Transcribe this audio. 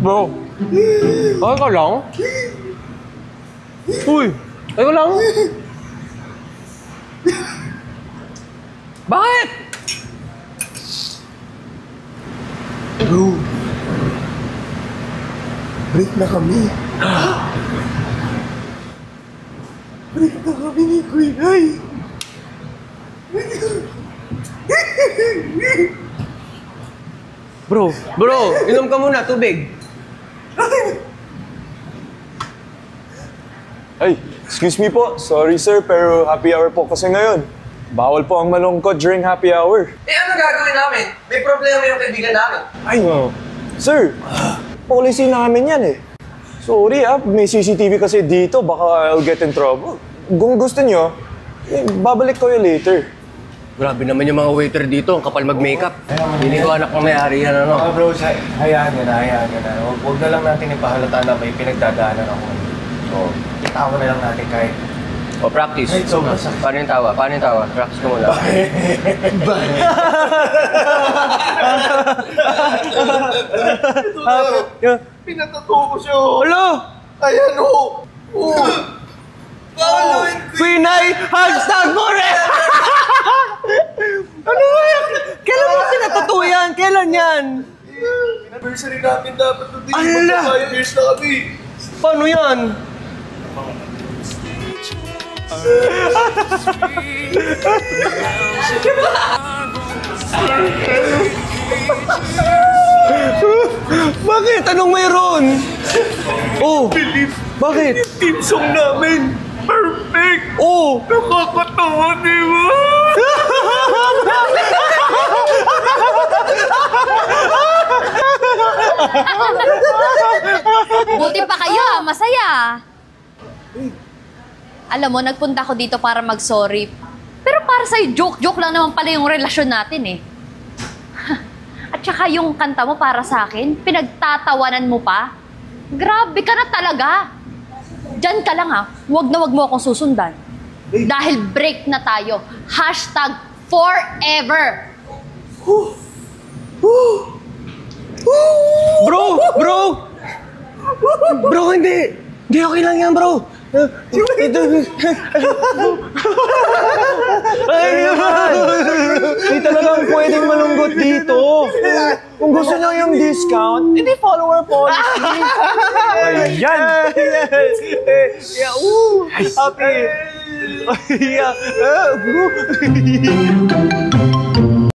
Bro, okay ka lang? Uy, okay ka lang? Bakit? Bro, break na kami. Break na kami ni Queen Ay. Bro, inom ka muna, tubig. Ay, excuse me po. Sorry sir, pero happy hour po kasi ngayon. Bawal po ang malungkot during happy hour. Eh, ano gagawin namin? May problema yung kaibigan namin. Ay, sir, policy namin yan eh. Sorry may CCTV kasi dito, baka I'll get in trouble. Kung gusto nyo, babalik ko yun later. Grabe naman yung mga waiter dito, ang kapal mag-makeup. Hindi ko anak ng may-ari yan, ano? Bro, hayaan nyo na. Huwag na lang natin ipahalata na may pinagdadaanan ako. So, itawa na lang natin kahit... O, practice. Ay, so, Paano yung tawa? Practice ko muna. Pinatato ko siya. Hello! Ayan o. Pinay! #more! Ano ba yan? Kailan mo sinatato yan? Kailan yan? Anniversary namin dapat today. Ala! 5 years na kami. Paano yan? Bakit? Anong mayroon? Oh, bakit? Team song namin. Perfect. Oh, Nakakatawa, di ba? Buti pa kayo, masaya. Alam mo, nagpunta ako dito para mag-sorry. Pero para sa'yo, joke-joke lang naman pala yung relasyon natin eh. At saka yung kanta mo para sa akin, pinagtatawanan mo pa. Grabe ka na talaga. Diyan ka lang ha, wag mo akong susundan. Dahil break na tayo. #forever. Bro, hindi. Hindi, okay lang yan, bro. Hindi talagang pwedeng malunggot dito. Kung gusto nyo yung discount, hindi follower policy. Ayan! Happy! Yeah.